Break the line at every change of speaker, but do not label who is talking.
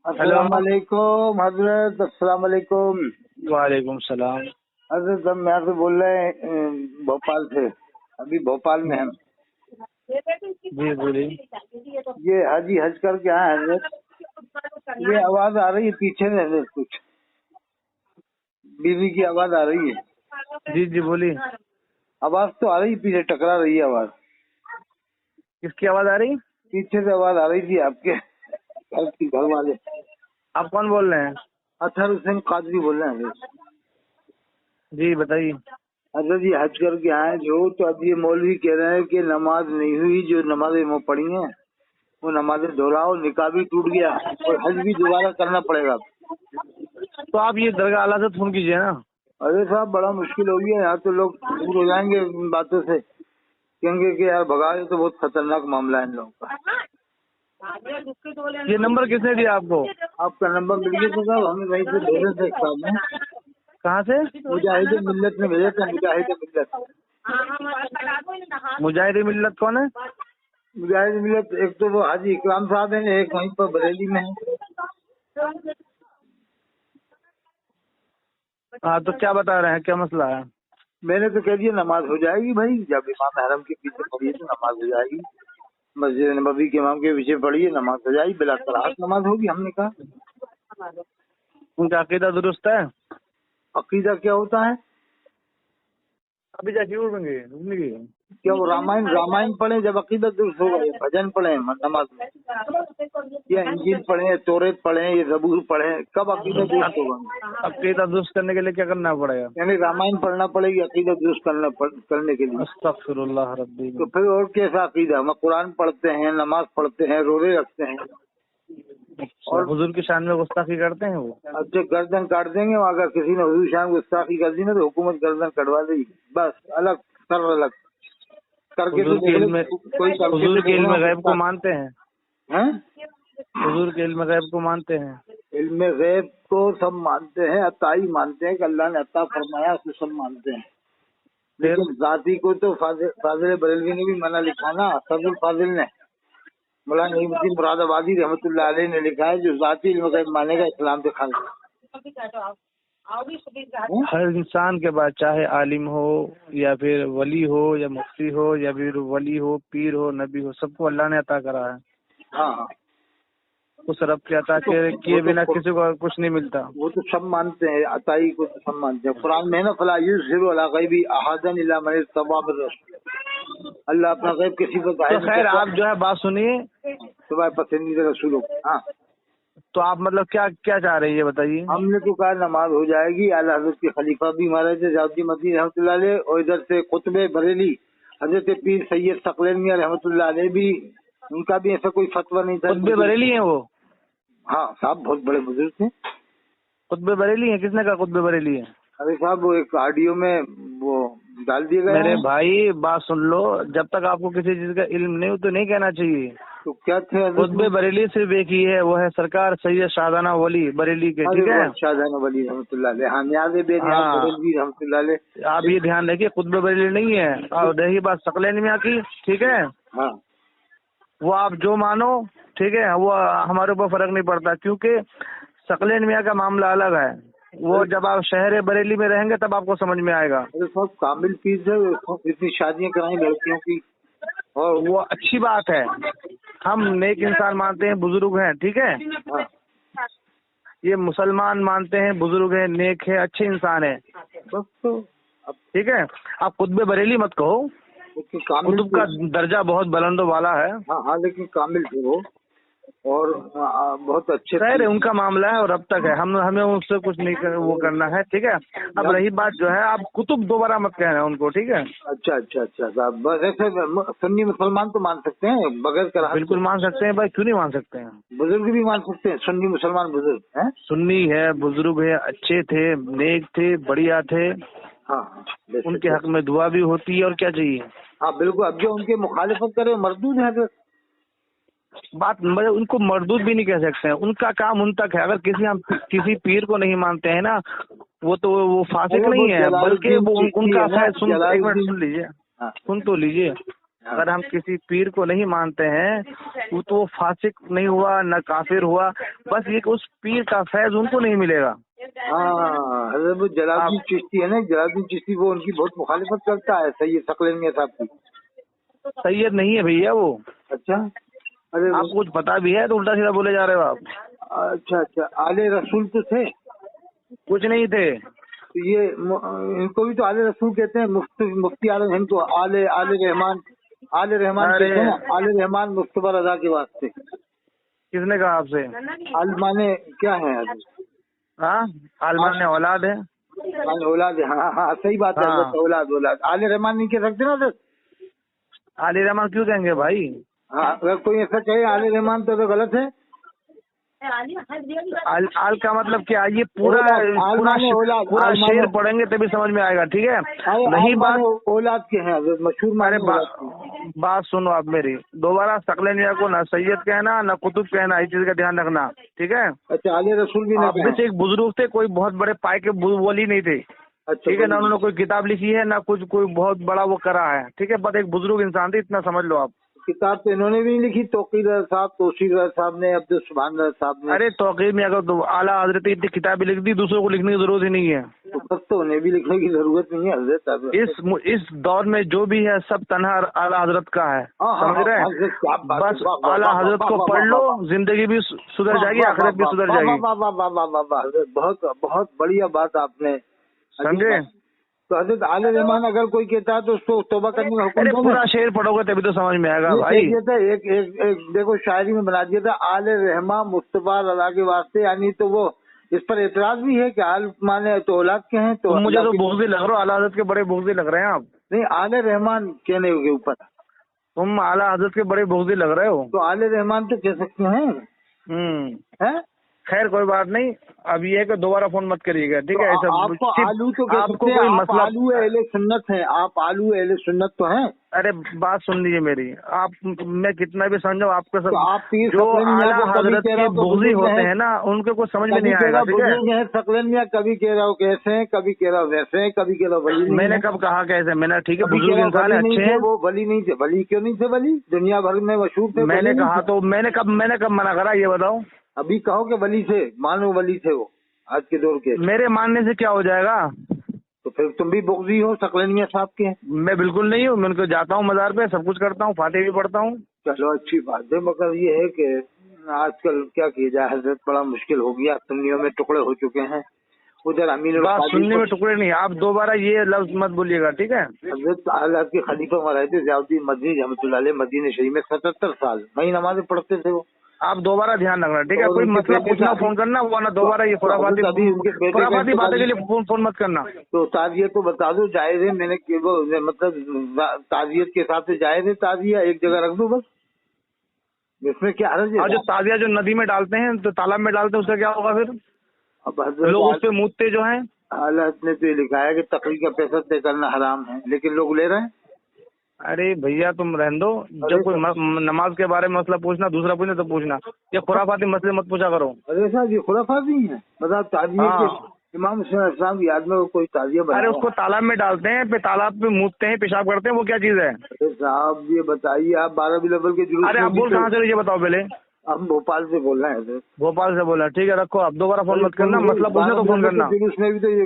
Hello.
अस्सलाम वालेकुम हजरत, अस्सलाम वालेकुम।
वालेकुम सलाम।
हजरत हम यहाँ से बोल रहे हैं भोपाल से। अभी भोपाल में हम।
जी बोलिए।
ये हाजी हज करके आए हैं हजरत। ये आवाज आ रही है पीछे में हजरत, कुछ बीवी की आवाज आ रही है।
जी जी बोलिए।
आवाज तो आ रही है, पीछे टकरा रही है आवाज।
किसकी आवाज आ रही?
पीछे से आवाज आ रही थी आपके घर वाले।
आप कौन बोल रहे हैं?
अतहर हुसैन कादरी बोल रहे हैं हजरत।
जी बताइए।
हजरत ये हज करके आए जो, तो अब ये मौलवी कह रहे हैं कि नमाज नहीं हुई, जो नमाजें वो पढ़ी हैं वो नमाजें दोहराओ, निकाह भी टूट गया और हज भी दोबारा करना पड़ेगा।
तो आप ये दरगाह आला से फोन कीजिए ना।
अरे साहब बड़ा मुश्किल हो गया, यहाँ तो लोग दूर हो जाएंगे इन बातों से, कहेंगे कि यार भगाए, तो बहुत खतरनाक मामला है इन लोगों का।
ये नंबर किसने दिया आपको?
आपका नंबर मिल गया तो साहब, हमें वहीं से भेजे थे साहब ने।
कहाँ से?
मुजाहिद मिल्लत ने भेजा था। मुजाहिद मिल्लत।
मुजाहिद मिल्लत कौन है?
मुजाहिद मिल्लत एक तो वो हाजी इकराम साहब है, एक वहीं पर बरेली में है।
हाँ तो क्या बता रहे हैं, क्या मसला है?
मैंने तो कह दिया नमाज हो जाएगी भाई, जब इमाम हरम के पीछे पढ़िए तो नमाज हो जाएगी। मस्जिद नबवी के इमाम के पीछे पढ़िए नमाज हो जाएगी, बिला कराहत नमाज होगी। हमने कहा
उनका अकीदा दुरुस्त है?
अकीदा क्या होता है?
अभी जाके उड़ेंगे।
क्या वो रामायण पढ़े जब अकीदा दुरुस्त होगा? या भजन पढ़े नमाज में, या इंजील पढ़े, तौरेत पढ़े, या ज़बूर पढ़े, कब अकीदा दुरुस्त होगा?
अकीदा दुरुस्त करने के लिए क्या करना पड़ेगा?
यानी रामायण पढ़ना पड़ेगी अकीदा दुरुस्त करने के लिए।
अस्तगफिरुल्लाह रब्बी।
तो फिर और कैसा अकीदा? हम कुरान पढ़ते हैं, नमाज पढ़ते हैं, रोजे रखते हैं,
और हुजूर की शान में गुस्ताखी करते हैं वो।
अच्छा गर्दन काट देंगे। अगर किसी ने हुजूर शान गुस्ताखी कर दी ना तो हुकूमत गर्दन कटवा देगी, बस। अलग सर अलग करके तो
हुजूर के इल्म गैब को मानते हैं? हुजूर के इल्म गैब को मानते हैं?
इल्म गैब को सब मानते हैं, अताई मानते हैं कि अल्लाह ने अता फरमाया, उसको सब मानते हैं। लेकिन जाती को तो फाजिल बरेलवी ने भी मना लिखा ना, सदरुल फाजिल ने, मौलाना नईमुद्दीन मुरादाबादी रहमतुल्लाह अलैह ने लिखा है, जो जाती इल्म गैब मानेगा इस्लाम से खारिज।
हर इंसान के बाद चाहे आलिम हो या फिर वली हो या मुफ्ती हो या फिर वली हो, पीर हो, नबी हो, सबको अल्लाह ने अता करा है।
हाँ,
उस रब के अता किए बिना किसी को कुछ नहीं मिलता।
वो तो सब मानते हैं, अताई को तो सब मानते हैं। कुरान में है ना, फला युज़हिरु अला गैबी अहदन इल्ला मन इर्तज़ा बिर्रसूल। अल्लाह अपना गैब किसी को
तो खैर आप जो है बात सुनिए,
तुम्हारे पसंदीदा रसूलों। हाँ
तो आप मतलब क्या क्या चाह रही है बताइए?
हमने तो कहा नमाज हो जाएगी। आला हज़रत के खलीफा भी हमारे थे जाती मदनी रहमतुल्लाह अलैह, और इधर से कुतुब बरेली हज़रत पीर सैयद सकलैन मियां रहमतुल्लाह अलैह भी, उनका भी ऐसा कोई फतवा नहीं था।
कुतुब बरेली हैं वो?
हाँ साहब बहुत बड़े बुजुर्ग थे।
कुतुब बरेली है? किसने कहा कुतुब बरेली है?
अरे साहब वो एक ऑडियो में वो डाल दिया गया।
मेरे भाई बात सुन लो, जब तक आपको किसी चीज का इल्म नहीं हो तो नहीं कहना चाहिए।
तो क्या थे?
कुतुब बरेली सिर्फ एक ही है, वो है सरकार सैयद शाहजाना वली बरेली के, ठीक है?
शाहजाना वली रहमतुल्लाह अलैह। हाँ नियाज़ बेनियाज़ बरेलवी रहमतुल्लाह अलैह।
आप ये ध्यान रखिए कुतुब बरेली नहीं है। और रही बात सकलैन मियां की, ठीक है,
हाँ
वो आप जो मानो, ठीक है, वो हमारे ऊपर फर्क नहीं पड़ता, क्योंकि सकलैन मियां का मामला अलग है। वो जब आप शहर बरेली में रहेंगे तब आपको समझ में आएगा।
अरे सब कामिल पीर है, इतनी शादियां कराई लड़कियों की,
और वो अच्छी बात है। हम नेक इंसान मानते हैं, बुजुर्ग हैं, ठीक है।
हाँ।
ये मुसलमान मानते हैं, बुजुर्ग है, नेक है, अच्छे इंसान है,
बस तो अब
ठीक है। आप कुतुब बरेली मत कहो, कुतुब का दर्जा बहुत बुलंदो वाला है।
हाँ हाँ लेकिन कामिल थे वो, और बहुत अच्छे।
खैर उनका मामला है और अब तक है, हमें उससे कुछ नहीं वो करना है, ठीक है। अब रही बात जो है, आप कुतुब दोबारा मत कहना उनको, ठीक है।
अच्छा अच्छा अच्छा साहब, बस ऐसे सुन्नी मुसलमान तो मान सकते हैं बगैर कराहत?
बिल्कुल मान सकते हैं भाई, क्यों नहीं मान सकते हैं।
बुजुर्ग भी मान सकते हैं, सुन्नी मुसलमान बुजुर्ग हैं।
सुन्नी है, बुजुर्ग है, अच्छे थे, नेक थे, बढ़िया थे।
हाँ
उनके हक में दुआ भी होती है, और क्या चाहिए।
हाँ बिल्कुल। अब जो उनके मुखालिफत करे मरदूद है।
बात उनको मरदूद भी नहीं कह सकते हैं, उनका काम उन तक है। अगर किसी पीर को नहीं मानते हैं ना, वो तो वो फासिक नहीं है, बल्कि वो उनका एक मिनट सुन लीजिए, सुन तो लीजिए। अगर हम किसी पीर को नहीं मानते हैं, वो तो फासिक नहीं हुआ, न काफिर हुआ, बस ये कि उस पीर का फैज उनको नहीं मिलेगा।
हाँ, हजरत वो जलालुद्दीन चिश्ती है ना, जलालुद्दीन चिश्ती वो उनकी बहुत मुखालिफत करता है सैयद सकलैन मियां साहब की।
सैयद नहीं है भैया वो।
अच्छा, अरे
आपको कुछ पता भी है तो उल्टा सीधा बोले जा रहे हो आप।
अच्छा अच्छा, आले रसूल तो थे?
कुछ नहीं थे।
तो ये इनको भी तो आले रसूल कहते हैं, मुफ्ती आलम हिंद को आले आले रहमान कहते हैं ना, आले रहमान मुस्तफा रजा के वास्ते।
किसने कहा आपसे?
आल माने क्या है?
हाँ, आलमान ने औलाद है।
औलाद है, हाँ हाँ सही बात है,
हाँ।
औलाद आले रहमान नहीं कह सकते ना सर?
आले रहमान क्यों कहेंगे भाई?
हाँ, अगर कोई ऐसा कहे आले रहमान तो गलत है।
आल का मतलब क्या? ये पूरा शेर पढ़ेंगे तभी समझ में आएगा, ठीक है? नहीं बात
औलाद के हैं मशहूर।
अरे बात सुनो आप मेरी, दोबारा सकलैन मियां को ना सैयद कहना ना कुतुब कहना, इस चीज का ध्यान रखना, ठीक है?
अच्छा, आले रसूल भी
आप में से एक बुजुर्ग थे, कोई बहुत बड़े पाए के वली नहीं थे,
अच्छा,
ठीक है ना? उन्होंने कोई किताब लिखी है ना कुछ कोई बहुत बड़ा वो करा है, ठीक है? बस एक बुजुर्ग इंसान थे, इतना समझ लो आप।
किताब तो इन्होंने भी नहीं लिखी, तौकीर साहब, तौसीर साहब ने, अब्दुल सुभान साहब ने।
अरे तौकीर में अगर आला हजरत इतनी किताबें लिख दी, दूसरों को लिखने की जरूरत ही नहीं है।
तो उन्हें भी लिखने की जरूरत नहीं है हजरत।
इस दौर में जो भी है सब तनहा आला हजरत का है, समझ रहे हैं? बस आला हजरत को पढ़ लो, जिंदगी भी सुधर जाएगी, आखिरत भी सुधर जाएगी।
बहुत बहुत बढ़िया बात आपने
समझे?
तो हजरत आले रहमान अगर कोई कहता है तो उसको तौबा करने का हुक्म दो।
पूरा शेर पढ़ोगे तभी तो समझ में आएगा भाई।
एक देखो शायरी में बना दिया था, आले रहमान मुस्तफा रजा के वास्ते, यानी तो वो इस पर एतराज भी है कि आल माने तो औलाद के हैं। तो
मुझे तो बुग़्ज़ी लग रहे हो, आला हजरत के बड़े बुग़्ज़ी लग रहे हैं आप।
नहीं, आले रहमान कहने के ऊपर
तुम आला हजरत के बड़े बुग़्ज़ी लग रहे हो।
तो आले रहमान तो कह सकते हैं। हैं?
खैर कोई बात नहीं, अब ये है कि दोबारा फोन मत करिएगा, ठीक है?
तो आपको आलू तो कह सकते हैं, आप आलू अहले सुन्नत हैं, आप आलू अहले सुन्नत तो हैं।
अरे बात सुन लीजिए मेरी, आप मैं कितना भी समझो आपको सब,
तो आप
जो आला हजरत के बुग़्ज़ी होते हैं ना, उनको कुछ समझ में नहीं आएगा, ठीक है?
सकलैन मियां कभी कह रहा हो कैसे हैं, कभी कह रहा हो वैसे हैं, कभी कह रहा हो वली। मैंने
कब कहा कैसे? मैंने ठीक है बुजुर्ग इंसान है, अच्छे हैं।
वो वली नहीं थे, वली क्यों नहीं थे? वली दुनिया भर में मशहूर थे।
मैंने कहा तो मैंने कब मना करा, ये बताओ?
अभी कहो कि वली थे, मानो वली थे वो आज के दौर के।
मेरे मानने से क्या हो जाएगा?
तो फिर तुम भी बुग़्ज़ी हो सकलैन मियां साहब के?
मैं बिल्कुल नहीं हूँ, मैं उनको जाता हूँ मज़ार पे, सब कुछ करता हूँ, फातिहा भी पढ़ता हूँ।
चलो अच्छी बात है, मगर ये है कि आजकल क्या किया जाए हजरत, बड़ा मुश्किल हो गया, सुन्नियों में टुकड़े हो चुके हैं। उधर अमीन
सुन्नी में टुकड़े नहीं, आप दोबारा ये लफ्ज मत बोलिएगा, ठीक है?
हजरत आला के खलीफा वहाँ रहते ज़ियाउद्दीन मदनी रहमतुल्लाह अलैह, मदीने शरीफ में 77 साल वही नमाज़ें पढ़ते थे वो।
आप दोबारा ध्यान रखना, ठीक है? कोई मसला पूछना फोन करना, वरना दोबारा ये खुराफाती बातें के लिए फोन मत करना।
तो ताज़ियत को बता दो, जायज़ है, मैंने मतलब ताज़ियत के हिसाब से जायज़ है, ताज़िया एक जगह रख दो बस, इसमें क्या हर्ज है?
और जो ताज़िया जो नदी में डालते हैं, तो तालाब में डालते हैं, उसका क्या होगा फिर? अब लोग उस पे मूतते जो हैं।
हालत ने तो ये लिखा है कि तकरीर का पैसा तय करना हराम है, लेकिन लोग ले रहे हैं।
अरे भैया तुम रहने दो, जब कोई नमाज के बारे में मसला पूछना, दूसरा पूछना तो पूछना, ये खुराफाती मसले मत पूछा करो।
अरे साहब ये खुराफाती है, मतलब ताज़िया के इमाम हुसैन इस्लाम की याद में कोई ताज़िया बना।
अरे उसको तालाब में डालते हैं, फिर तालाब में मूतते हैं, पेशाब करते हैं, वो क्या चीज है?
अरे साहब ये बताइए, आप 12 बिलवल के जुलूस।
अरे आप बोल कहाँ से, ये बताओ पहले।
हम भोपाल से बोल रहे हैं।
भोपाल से बोला, ठीक है रखो, आप दोबारा फोन मत करना, मसला पूछना तो फोन करना।
जुलूस में भी तो ये